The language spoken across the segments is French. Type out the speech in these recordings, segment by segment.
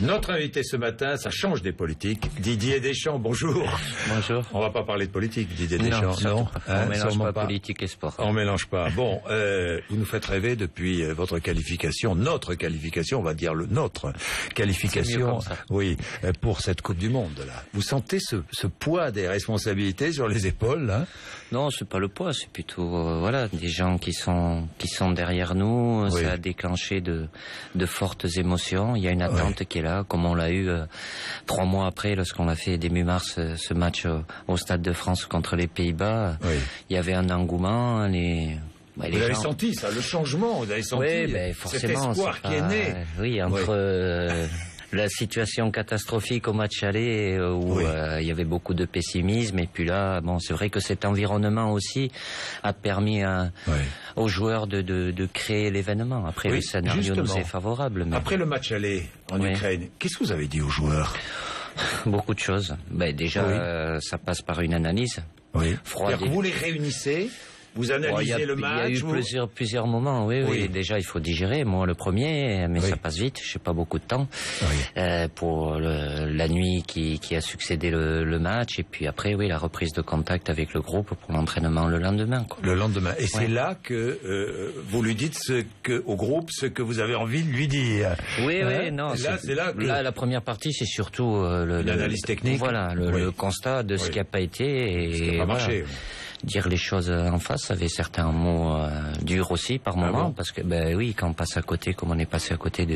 Notre invité ce matin, ça change des politiques. Didier Deschamps, bonjour. Bonjour. On va pas parler de politique, Didier Deschamps. Non, on mélange pas politique et sport. On mélange pas. Bon, vous nous faites rêver depuis votre qualification, notre qualification, on va dire notre qualification, oui, pour cette Coupe du Monde. Là, vous sentez ce poids des responsabilités sur les épaules là? Non, c'est pas le poids, c'est plutôt voilà, des gens qui sont derrière nous. Oui. Ça a déclenché de fortes émotions. Il y a une attente qui est là, comme on l'a eu 3 mois après, lorsqu'on a fait début mars ce match au Stade de France contre les Pays-Bas. Oui. Il y avait un engouement. Vous avez senti ça, le changement, vous avez senti cet espoir qui est né. Oui, entre la situation catastrophique au match aller où il y avait beaucoup de pessimisme, et puis là, bon, c'est vrai que cet environnement aussi a permis aux joueurs de créer l'événement. Après, le scénario nous est favorable. Mais... Après le match aller en Ukraine, qu'est-ce que vous avez dit aux joueurs? Beaucoup de choses. Déjà, ça passe par une analyse. Froide. Vous les réunissez? Vous analysez le match? Il y a eu plusieurs moments, oui. Déjà, il faut digérer. Moi, le premier, mais ça passe vite. Je n'ai pas beaucoup de temps pour la nuit qui a succédé le match. Et puis après, la reprise de contact avec le groupe pour l'entraînement le lendemain. Quoi. Le lendemain. Et c'est là que vous lui dites au groupe ce que vous avez envie de lui dire. Non. Là, la première partie, c'est surtout l'analyse technique. Voilà, le constat de ce qui n'a pas été et ce qui n'a pas marché. Dire les choses en face, avec certains mots durs aussi par moment, parce que quand on passe à côté, comme on est passé à côté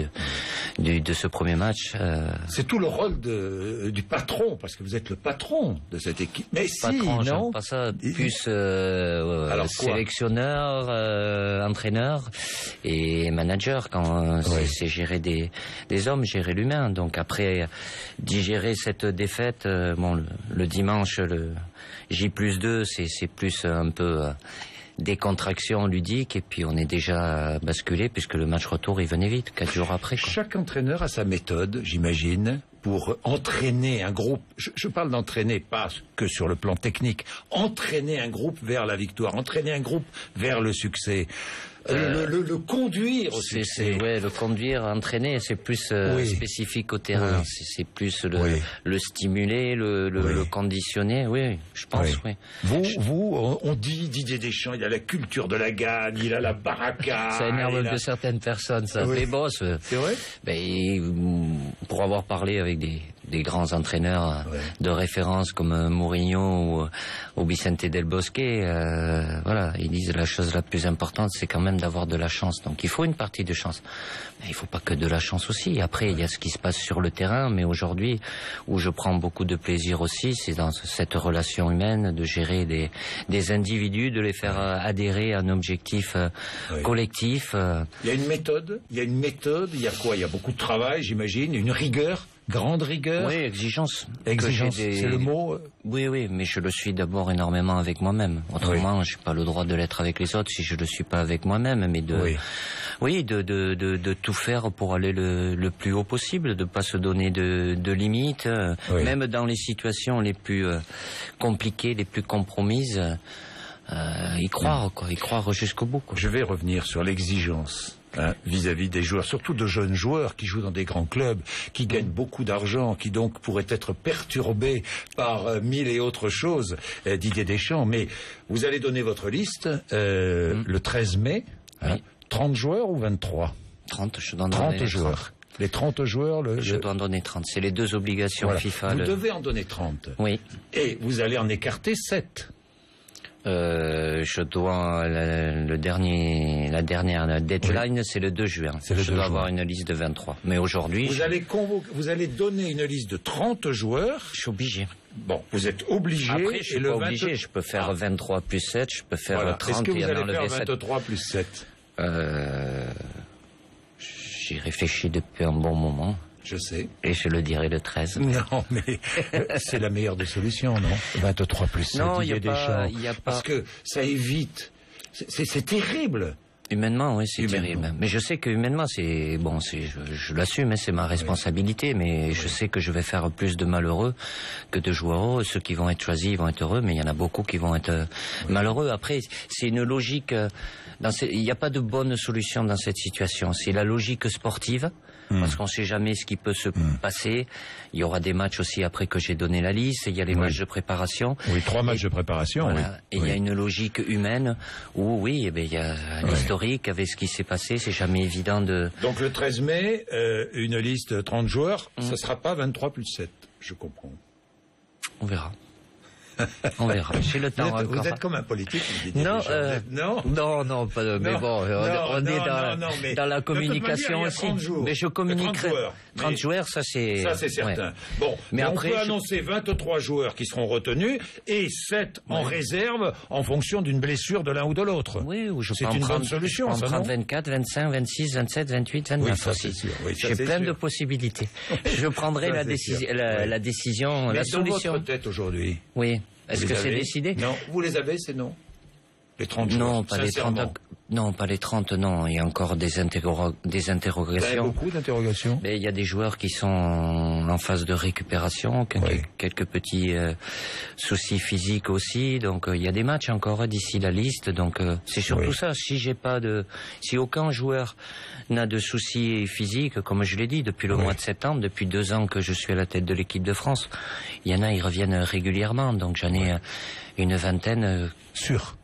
de ce premier match. C'est tout le rôle du patron, parce que vous êtes le patron de cette équipe. Mais patron, j'aime pas ça, plus sélectionneur, entraîneur et manager. Quand c'est gérer des hommes, gérer l'humain. Donc après digérer cette défaite, le dimanche, le J+2, c'est plus un peu décontraction ludique, et puis on est déjà basculé puisque le match retour il venait vite 4 jours après. Chaque entraîneur a sa méthode, j'imagine, pour entraîner un groupe. Je parle d'entraîner pas que sur le plan technique, entraîner un groupe vers la victoire, entraîner un groupe vers le succès. Le conduire au succès. Le conduire, entraîner, c'est plus spécifique au terrain. C'est plus le stimuler, le conditionner. Oui, je pense. Vous, on dit Didier Deschamps, il a la culture de la gagne, il a la baraka. Ça énerve de certaines personnes, ça. Mais bon, c'est vrai. Pour avoir parlé avec des grands entraîneurs de référence comme Mourinho ou Vicente Del Bosque, ils disent la chose la plus importante, c'est quand même d'avoir de la chance. Donc il faut une partie de chance. Mais il faut pas que de la chance aussi. Après, il y a ce qui se passe sur le terrain, mais aujourd'hui, où je prends beaucoup de plaisir aussi, c'est dans cette relation humaine, de gérer des individus, de les faire adhérer à un objectif collectif. Il y a une méthode, il y a quoi? Il y a beaucoup de travail, j'imagine, une rigueur. Grande rigueur. Oui, exigence. Exigence, c'est le mot. Oui, mais je le suis d'abord énormément avec moi-même. Autrement, j'ai pas le droit de l'être avec les autres si je le suis pas avec moi-même, mais de tout faire pour aller le plus haut possible, de pas se donner de limites, même dans les situations les plus compliquées, les plus compromises. Y croire jusqu'au bout. Je vais revenir sur l'exigence. Vis-à-vis des joueurs, surtout de jeunes joueurs qui jouent dans des grands clubs, qui gagnent beaucoup d'argent, qui donc pourraient être perturbés par 1000 et autres choses, Didier Deschamps. Mais vous allez donner votre liste le 13 mai, 30 joueurs ou 23? 30, je dois en 30 donner joueurs. Les 30 joueurs... Je dois en donner 30, c'est les 2 obligations FIFA. Vous devez en donner 30. Oui. Et vous allez en écarter 7. Je dois la dernière deadline, c'est le 2 juin. Je dois avoir une liste de 23. Mais aujourd'hui, vous allez donner une liste de 30 joueurs. Je suis obligé. Bon, vous êtes obligé. Après, je suis pas obligé. Je peux faire 23 plus 7, je peux faire 30. Est-ce que vous et allez faire 7. 23 plus 7? J'y réfléchis depuis un bon moment. Je sais. Et je le dirai le 13. Non, mais c'est la meilleure des solutions, non? 23 plus 7, non, il y a pas... Parce que ça évite... C'est terrible. Humainement, oui, c'est terrible. Mais je sais que humainement, je l'assume, c'est ma responsabilité, mais je sais que je vais faire plus de malheureux que de joueurs heureux. Ceux qui vont être choisis, ils vont être heureux, mais il y en a beaucoup qui vont être malheureux. Après, c'est une logique, il n'y a pas de bonne solution dans cette situation. C'est la logique sportive. parce qu'on ne sait jamais ce qui peut se passer. Il y aura des matchs aussi après que j'ai donné la liste, il y a les matchs de préparation. Oui, 3 matchs de préparation. Voilà. Et il y a une logique humaine où, oui, il y a un historique avec ce qui s'est passé, c'est jamais évident de... Donc le 13 mai, une liste 30 joueurs, ça ne sera pas 23 plus 7, je comprends. On verra. On verra. J'ai le temps encore. Vous êtes comme un politique. Non, non, pas, mais bon, on est dans la communication aussi. Mais je communiquerai. 30 joueurs, ça c'est certain. Ouais. Bon, mais après, on peut annoncer 23 joueurs qui seront retenus et 7 en réserve en fonction d'une blessure de l'un ou de l'autre. Oui, c'est une bonne solution. On prend 24, 25, 26, 27, 28, 29 oui, ça, aussi. J'ai plein de possibilités. Je prendrai la décision, la solution. Dans votre tête aujourd'hui. Oui. Est-ce que c'est décidé? Non. Vous les avez, c'est non? Les 30 joueurs? Non, pas les 30. Non, pas les 30, non. Il y a encore des interrogations. Il y a beaucoup d'interrogations. Mais il y a des joueurs qui sont en phase de récupération, quelques petits soucis physiques aussi. Donc il y a des matchs encore d'ici la liste. Donc c'est surtout ça. Si aucun joueur n'a de soucis physiques, comme je l'ai dit, depuis le mois de septembre, depuis 2 ans que je suis à la tête de l'équipe de France, il y en a, ils reviennent régulièrement. Donc j'en ai une vingtaine. Sûr.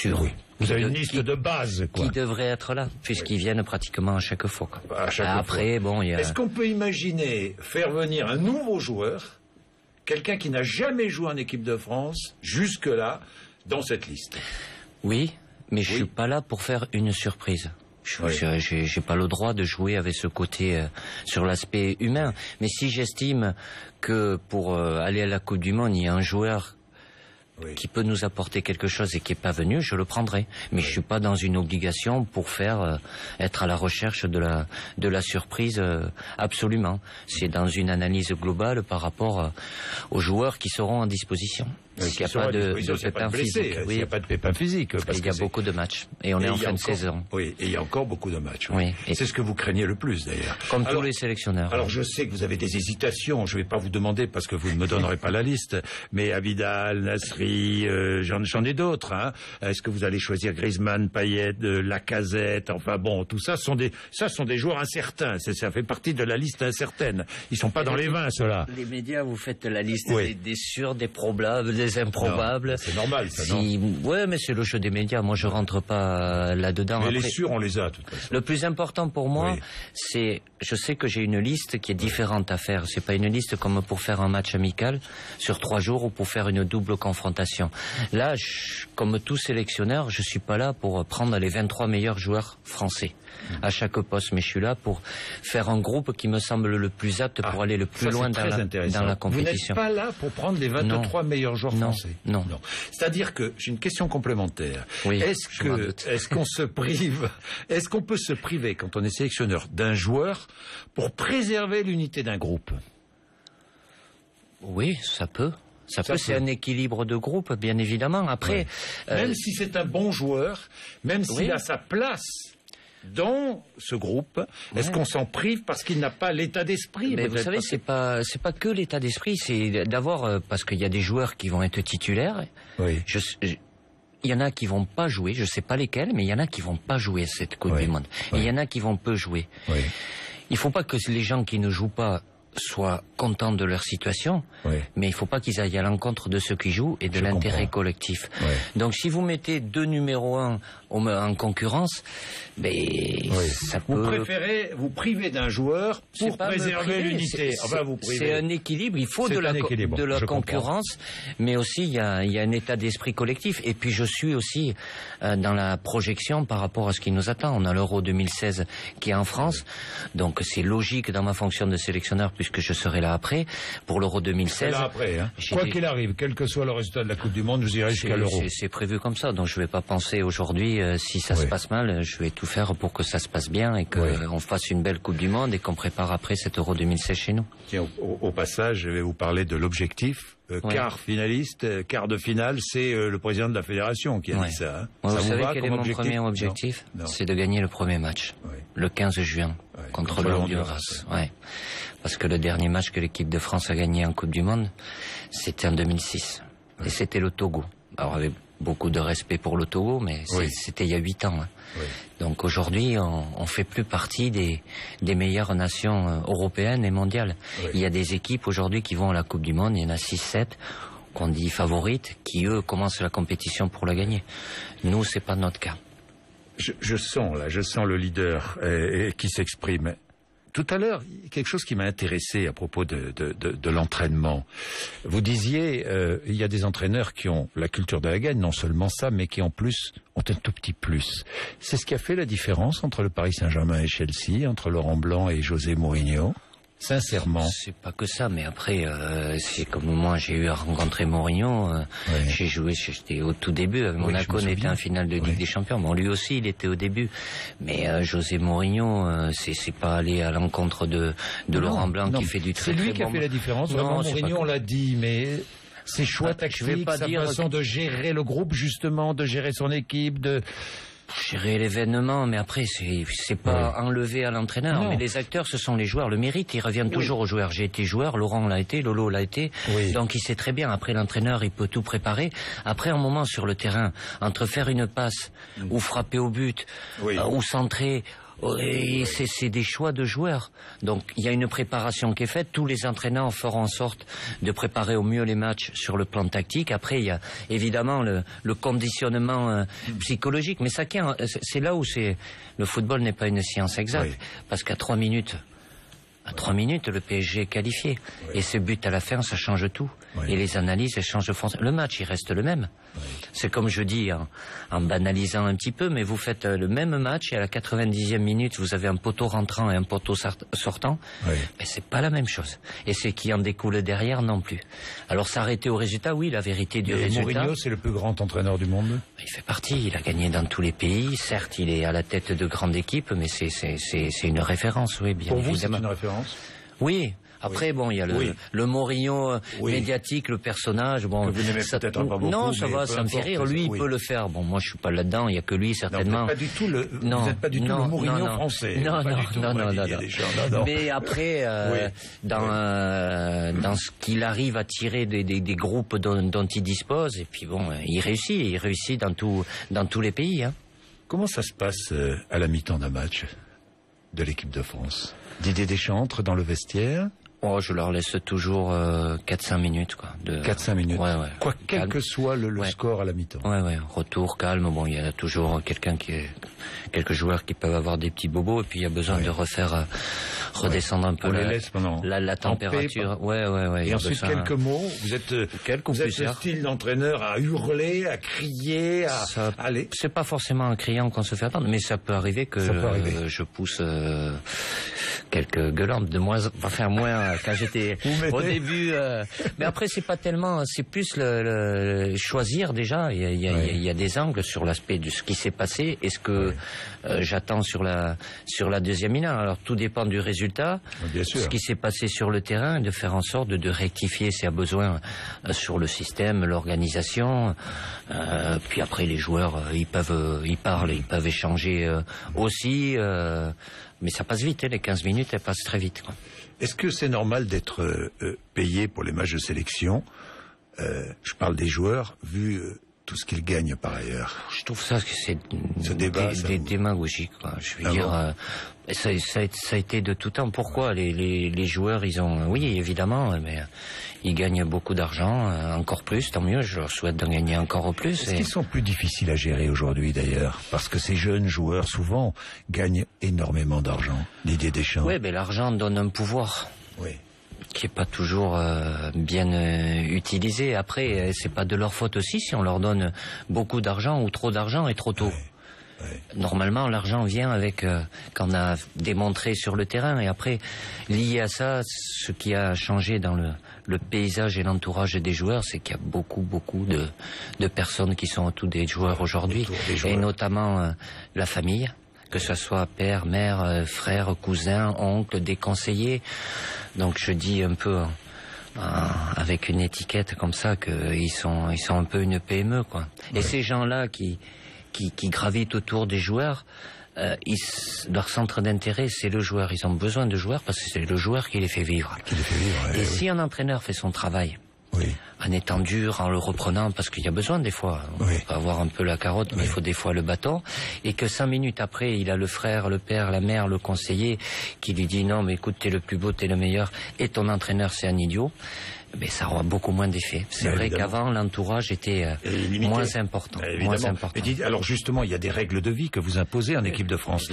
Oui. Vous avez une liste de base, quoi. Qui devrait être là, puisqu'ils viennent pratiquement à chaque fois. À chaque Après, fois. Bon, il y a... Est-ce qu'on peut imaginer faire venir un nouveau joueur, quelqu'un qui n'a jamais joué en équipe de France, jusque-là, dans cette liste? Oui, mais je suis pas là pour faire une surprise. J'ai pas le droit de jouer avec ce côté sur l'aspect humain. Mais si j'estime que pour aller à la Coupe du Monde, il y a un joueur qui peut nous apporter quelque chose et qui est pas venu, je le prendrai. Mais je suis pas dans une obligation pour faire être à la recherche de la surprise absolument. C'est dans une analyse globale par rapport aux joueurs qui seront en disposition. S'il n'y a pas de pépin physique. Il n'y a pas de pépin physique. Il y a beaucoup de matchs. Et on est en fin de saison. Oui, et il y a encore beaucoup de matchs. Oui. C'est ce que vous craignez le plus, d'ailleurs. Comme tous les sélectionneurs. Alors, je sais que vous avez des hésitations. Je ne vais pas vous demander parce que vous ne me donnerez pas la liste. Mais Abidal, Nasri, j'en ai d'autres. Hein. Est-ce que vous allez choisir Griezmann, Payet, Lacazette? Enfin bon, tout ça sont des joueurs incertains. Ça fait partie de la liste incertaine. Ils sont pas dans les 20, ceux-là. Les médias, vous faites la liste des sûrs, des probables, des improbables. C'est normal, ça, non? Ouais, mais c'est le jeu des médias. Moi, je rentre pas là-dedans. Mais les sûrs, on les a, de toute façon. Le plus important pour moi, c'est, je sais que j'ai une liste qui est différente à faire. C'est pas une liste comme pour faire un match amical sur 3 jours ou pour faire une double confrontation. Là, comme tout sélectionneur, je suis pas là pour prendre les 23 meilleurs joueurs français à chaque poste, mais je suis là pour faire un groupe qui me semble le plus apte pour aller le plus loin dans la compétition. Vous n'êtes pas là pour prendre les 23 meilleurs joueurs français. Non. C'est-à-dire que j'ai une question complémentaire. Oui, est-ce qu'on se prive, est-ce qu'on peut se priver quand on est sélectionneur d'un joueur pour préserver l'unité d'un groupe? Oui, ça peut. C'est un équilibre de groupe, bien évidemment. Après, même si c'est un bon joueur, même s'il a sa place dans ce groupe, est-ce qu'on s'en prive parce qu'il n'a pas l'état d'esprit? Mais vous savez, c'est pas que l'état d'esprit, c'est d'abord parce qu'il y a des joueurs qui vont être titulaires. Oui. Il y en a qui vont pas jouer, je sais pas lesquels, mais il y en a qui vont pas jouer cette Coupe du Monde. Et il y en a qui vont peu jouer. Il faut pas que les gens qui ne jouent pas soient contents de leur situation, mais il faut pas qu'ils aillent à l'encontre de ceux qui jouent et de l'intérêt collectif. Donc si vous mettez 2 numéros 1 en concurrence, ça peut... Vous préférez vous priver d'un joueur pour préserver l'unité. C'est un équilibre, il faut de la concurrence, mais aussi il y a un état d'esprit collectif. Et puis je suis aussi dans la projection par rapport à ce qui nous attend. On a l'Euro 2016 qui est en France, donc c'est logique dans ma fonction de sélectionneur puisque je serai là après, pour l'Euro 2016. Là après, hein. Quoi qu'il arrive, quel que soit le résultat de la Coupe du Monde, vous irez jusqu'à l'Euro. C'est prévu comme ça, donc je ne vais pas penser aujourd'hui, si ça se passe mal, je vais tout faire pour que ça se passe bien et qu'on fasse une belle Coupe du Monde et qu'on prépare après cet Euro 2016 chez nous. Tiens, au passage, je vais vous parler de l'objectif. Quart finaliste, quart de finale, c'est le président de la fédération qui a dit ça. Hein. Vous savez quel est mon premier objectif? C'est de gagner le premier match, le 15 juin, contre le Honduras. Parce que le dernier match que l'équipe de France a gagné en Coupe du Monde, c'était en 2006. Et c'était le Togo. Alors avec beaucoup de respect pour le Togo, mais c'était il y a 8 ans. Hein. Oui. Donc aujourd'hui, on fait plus partie des meilleures nations européennes et mondiales. Oui. Il y a des équipes aujourd'hui qui vont à la Coupe du Monde, il y en a 6-7 qu'on dit favorites, qui eux commencent la compétition pour la gagner. Nous, c'est pas notre cas. Je sens le leader qui s'exprime. Tout à l'heure, quelque chose qui m'a intéressé à propos de l'entraînement. Vous disiez, il y a des entraîneurs qui ont la culture de la gagne, non seulement ça, mais qui en plus ont un tout petit plus. C'est ce qui a fait la différence entre le Paris Saint-Germain et Chelsea, entre Laurent Blanc et José Mourinho. Sincèrement. C'est pas que ça, mais après, c'est comme moi, j'ai eu à rencontrer Mourinho. J'ai joué, j'étais au tout début. Monaco était en finale de Ligue des Champions. Bon, lui aussi, il était au début. Mais José Mourinho, c'est pas aller à l'encontre de Laurent Blanc qui fait du très, très bon. C'est lui qui a fait la différence. Vraiment, Mourinho, on l'a dit, mais ses choix tactiques, sa façon de gérer le groupe, justement, de gérer son équipe, gérer l'événement, mais après, c'est pas enlevé à l'entraîneur. Non. Mais les acteurs, ce sont les joueurs. Le mérite, ils reviennent toujours aux joueurs. J'ai été joueur, Laurent l'a été, Lolo l'a été. Oui. Donc il sait très bien. Après, l'entraîneur, il peut tout préparer. Après, un moment sur le terrain, entre faire une passe, ou frapper au but, ou centrer, c'est des choix de joueurs. Donc il y a une préparation qui est faite. Tous les entraîneurs feront en sorte de préparer au mieux les matchs sur le plan tactique. Après il y a évidemment le conditionnement psychologique. Mais ça, c'est là où le football n'est pas une science exacte. Parce qu'à 3 minutes, le PSG est qualifié. Et ce but à la fin, ça change tout. Et les analyses, elles changent de fond. Le match, il reste le même. C'est comme je dis, en banalisant un petit peu, mais vous faites le même match et à la 90e minute, vous avez un poteau rentrant et un poteau sortant. Mais c'est pas la même chose. Et ce qui en découle derrière, non plus. Alors s'arrêter au résultat, oui, la vérité du résultat. Mourinho, c'est le plus grand entraîneur du monde. Il fait partie, il a gagné dans tous les pays. Certes, il est à la tête de grandes équipes, mais c'est une référence, oui, bien évidemment. Pour vous, c'est une référence ? Oui. Après, bon, il y a le Mourinho médiatique, le personnage. Bon, que vous n'aimez peut-être pas beaucoup. Non, ça va, ça me fait rire. Lui, il peut le faire. Bon, moi, je suis pas là-dedans. Il y a que lui, certainement. Non, vous n'êtes pas du tout le Mourinho français. Non. Mais après, dans ce qu'il arrive à tirer des groupes dont il dispose, et puis bon, il réussit dans tous les pays. Hein. Comment ça se passe à la mi-temps d'un match de l'équipe de France? Didier Deschamps entre dans le vestiaire? Oh, je leur laisse toujours 4-5 minutes, quoi. 4-5 minutes. Quel que soit le score à la mi-temps. Retour, calme. Bon, il y a toujours quelques joueurs qui peuvent avoir des petits bobos, et puis il y a besoin de redescendre un peu la température. Et ensuite, quelques mots. Vous êtes ce style d'entraîneur à hurler, à crier, à aller. C'est pas forcément en criant qu'on se fait attendre, mais ça peut arriver que je pousse quelques gueulantes moins quand j'étais au début. Mais après, c'est pas tellement, c'est plus le choisir déjà. Il y a des angles sur l'aspect de ce qui s'est passé et ce que j'attends sur la deuxième mi-temps. Alors tout dépend du résultat, ce qui s'est passé sur le terrain, de faire en sorte de rectifier s'il y a besoin sur le système, l'organisation. Puis après, les joueurs, ils parlent, ils peuvent échanger aussi. Mais ça passe vite, les 15 minutes, elles passent très vite, quoi. Est-ce que c'est normal d'être payé pour les matchs de sélection? Je parle des joueurs, vu tout ce qu'ils gagnent par ailleurs. Je trouve ça que c'est démagogique, quoi. Je veux dire, ça a été de tout temps. Pourquoi les joueurs, ils ont... Oui, évidemment, mais ils gagnent beaucoup d'argent, encore plus, tant mieux, je leur souhaite d'en gagner encore plus. Est-ce qu'ils sont plus difficiles à gérer aujourd'hui, d'ailleurs? Parce que ces jeunes joueurs, souvent, gagnent énormément d'argent. Didier Deschamps. Oui, mais l'argent donne un pouvoir. Oui. Qui est pas toujours bien utilisé. Après, c'est pas de leur faute aussi si on leur donne beaucoup d'argent ou trop d'argent et trop tôt. Normalement, l'argent vient avec qu'on a démontré sur le terrain. Et après, lié à ça, ce qui a changé dans le paysage et l'entourage des joueurs, c'est qu'il y a beaucoup de personnes qui sont autour des joueurs aujourd'hui, et notamment la famille, que ce soit père, mère, frère, cousin, oncle, des conseillers. Donc je dis un peu avec une étiquette comme ça qu'ils sont un peu une PME, quoi. Et ces gens-là qui gravitent autour des joueurs, leur centre d'intérêt, c'est le joueur. Ils ont besoin de joueurs parce que c'est le joueur qui les fait vivre. Et si un entraîneur fait son travail, en étant dur, en le reprenant, parce qu'il y a besoin des fois. On peut avoir un peu la carotte, mais il faut des fois le bâton. Et que 5 minutes après, il a le frère, le père, la mère, le conseiller, qui lui dit non, mais écoute, t'es le plus beau, t'es le meilleur, et ton entraîneur, c'est un idiot. Mais ça aura beaucoup moins d'effet. C'est vrai qu'avant, l'entourage était moins important. Alors justement, il y a des règles de vie que vous imposez en équipe de France.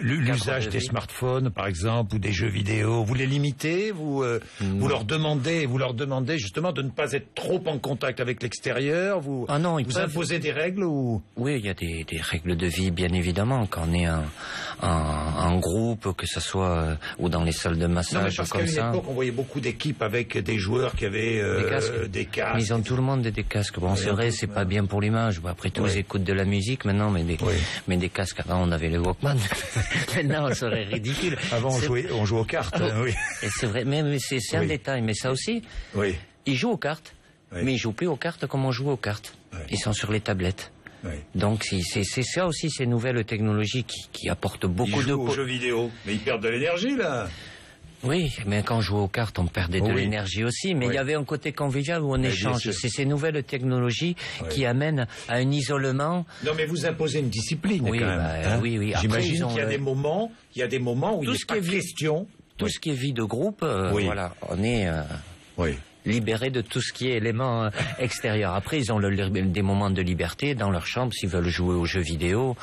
L'usage des smartphones, par exemple, ou des jeux vidéo, vous les limitez, vous leur demandez justement de ne pas être trop en contact avec l'extérieur. Vous imposez des règles ou? Oui, il y a des règles de vie, bien évidemment, quand on est en groupe, que ce soit ou dans les salles de massage, parce qu'à une époque, on voyait beaucoup d'équipes avec des joueurs qui avaient des casques. Ils ont tout le monde des casques. Bon, c'est vrai, c'est pas bien pour l'image. Bon, après tout, ils écoutent de la musique maintenant, mais des casques. Avant, on avait le Walkman. Maintenant, ça serait ridicule. Avant, on jouait aux cartes. Oui. Et c'est vrai, mais c'est un détail. Mais ça aussi, ils jouent aux cartes, mais ils jouent plus aux cartes comme on joue aux cartes. Ils sont sur les tablettes. Donc c'est ça aussi, ces nouvelles technologies qui apportent beaucoup de... Ils jouent aux jeux vidéo, mais ils perdent de l'énergie là. Oui, mais quand on jouait aux cartes, on perdait de l'énergie aussi. Mais il y avait un côté convivial où on échange. C'est ces nouvelles technologies qui amènent à un isolement. Non, mais vous imposez une discipline quand même. Oui. J'imagine qu'il y a des moments où il n'y a pas question. Tout ce qui est vie de groupe, voilà, on est... libérés de tout ce qui est élément extérieur. Après, ils ont des moments de liberté dans leur chambre s'ils veulent jouer aux jeux vidéo.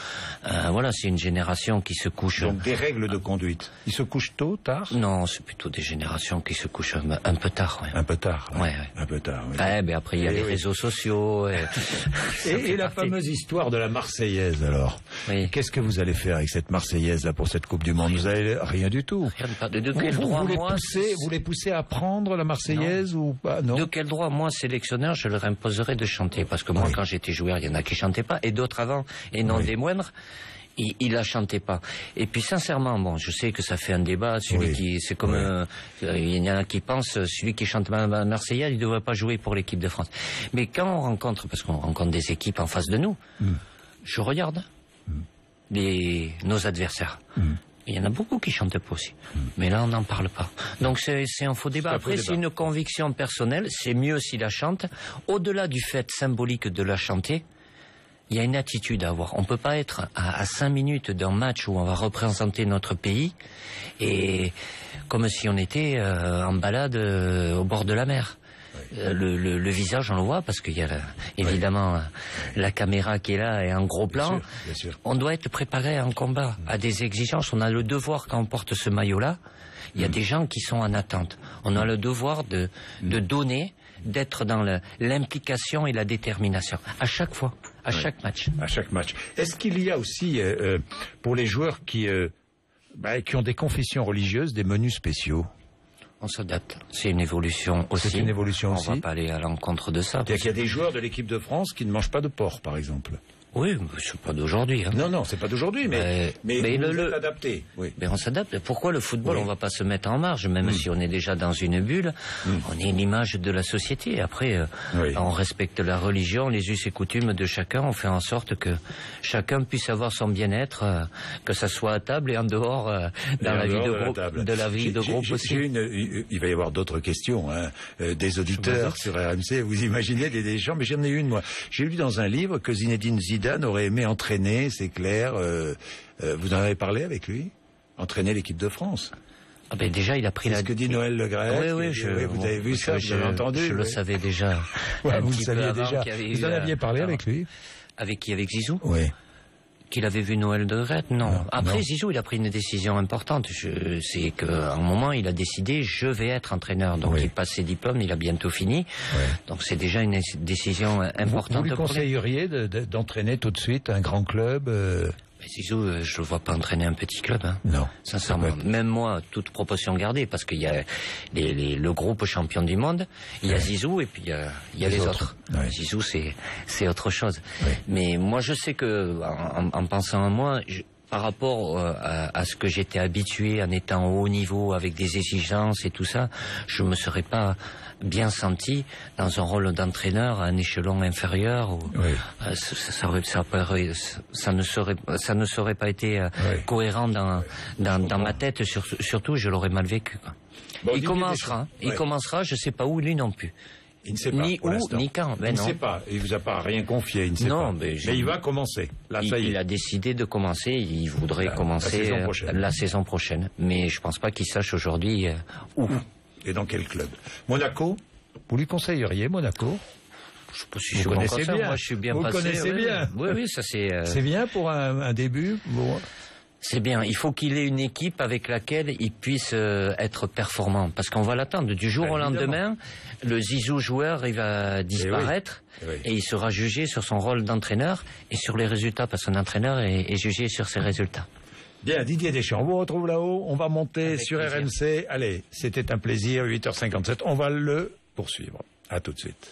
Voilà, c'est une génération qui se couche... Donc des règles de conduite. Ils se couchent tôt, tard? Non, c'est plutôt des générations qui se couchent un peu tard. Un peu tard. Un peu tard. Mais après, il y a les réseaux sociaux. Et la fameuse histoire de la Marseillaise, alors. Qu'est-ce que vous allez faire avec cette Marseillaise là pour cette Coupe du Monde? Vous allez rien du tout. Vous les poussez à apprendre la Marseillaise ou pas? Non. De quel droit? Moi, sélectionneur, je leur imposerais de chanter. Parce que moi, quand j'étais joueur, il y en a qui chantaient pas. Et d'autres avant, et non des moindres, ils la chantaient pas. Et puis, sincèrement, bon, je sais que ça fait un débat. C'est comme, il y en a qui pensent, celui qui chante la Marseillaise, il ne devrait pas jouer pour l'équipe de France. Mais quand on rencontre, parce qu'on rencontre des équipes en face de nous, je regarde nos adversaires. Il y en a beaucoup qui chantent pas aussi. Mais là, on n'en parle pas. Donc, c'est un faux débat. Après, c'est une conviction personnelle. C'est mieux s'il la chante. Au-delà du fait symbolique de la chanter, il y a une attitude à avoir. On peut pas être à 5 minutes d'un match où on va représenter notre pays et comme si on était en balade au bord de la mer. Le visage, on le voit parce qu'il y a évidemment la caméra qui est là et un gros plan. Bien sûr. On doit être préparé en combat, à des exigences. On a le devoir, quand on porte ce maillot-là, il y a des gens qui sont en attente. On a le devoir de donner, d'être dans l'implication et la détermination. À chaque fois, à chaque match. À chaque match. Est-ce qu'il y a aussi, pour les joueurs qui ont des confessions religieuses, des menus spéciaux? On s'adapte. C'est une évolution aussi. C'est une évolution aussi. On va pas aller à l'encontre de ça. C'est-à-dire qu'il y a des joueurs de l'équipe de France qui ne mangent pas de porc, par exemple. Oui, c'est pas d'aujourd'hui. Hein. Non, c'est pas d'aujourd'hui, mais vous êtes adapté. Mais on s'adapte. Pourquoi le football, on va pas se mettre en marge, même si on est déjà dans une bulle, on est une image de la société. Après, on respecte la religion, les us et coutumes de chacun, on fait en sorte que chacun puisse avoir son bien-être, que ça soit à table et en dehors, dans la vie de groupe aussi. Il va y avoir d'autres questions, des auditeurs sur RMC. Vous imaginez des gens, mais j'en ai une, moi. J'ai lu dans un livre que Zinedine Zidane aurait aimé entraîner, c'est clair. Vous en avez parlé avec lui? Entraîner l'équipe de France? Déjà, il a pris ce que dit Noël Le Graët. Oui, vous avez vu ça, vous avez entendu? Je le savais déjà. Vous le saviez déjà. Vous en aviez parlé avec lui? Avec qui? Avec Zizou? Oui. Qu'il avait vu Noël Le Graët? Non. Après, Zizou, il a pris une décision importante. C'est qu'à un moment, il a décidé, je vais être entraîneur. Donc, il passe ses diplômes, il a bientôt fini. Donc, c'est déjà une décision importante. Vous lui conseilleriez d'entraîner tout de suite un grand club Zizou, je le vois pas entraîner un petit club. Hein. Non. Sincèrement. Même moi, toute proportion gardée, parce qu'il y a le groupe champion du monde, il y a Zizou et puis il y a les autres. Zizou, c'est autre chose. Mais moi, je sais que, en pensant à moi, par rapport à ce que j'étais habitué en étant au haut niveau avec des exigences et tout ça, je me serais pas bien senti dans un rôle d'entraîneur à un échelon inférieur. Ça ne serait pas été cohérent dans ma tête. Surtout, je l'aurais mal vécu. Quoi. Bon, il commencera, je sais pas où, lui non plus. Il ne sait pas ni pour où, l'instant. ni quand. Il ne sait pas. Il vous a pas rien confié. Il ne sait pas. Mais il va commencer. Là, ça y est. Il a décidé de commencer. Il voudrait commencer la saison prochaine. Mais je pense pas qu'il sache aujourd'hui où. Et dans quel club? Monaco? Vous lui conseilleriez Monaco? Je connaissez bien. Moi, je suis bien passé. Vous connaissez bien. Oui, ça c'est. C'est bien pour un début. Bon. C'est bien. Il faut qu'il ait une équipe avec laquelle il puisse être performant, parce qu'on va l'attendre. Du jour au lendemain, le Zizou joueur, il va disparaître et il sera jugé sur son rôle d'entraîneur et sur les résultats, parce qu'un entraîneur est jugé sur ses résultats. Bien, Didier Deschamps, on vous retrouve là-haut. On va monter avec sur plaisir. RMC. Allez, c'était un plaisir. 8h57. On va le poursuivre. À tout de suite.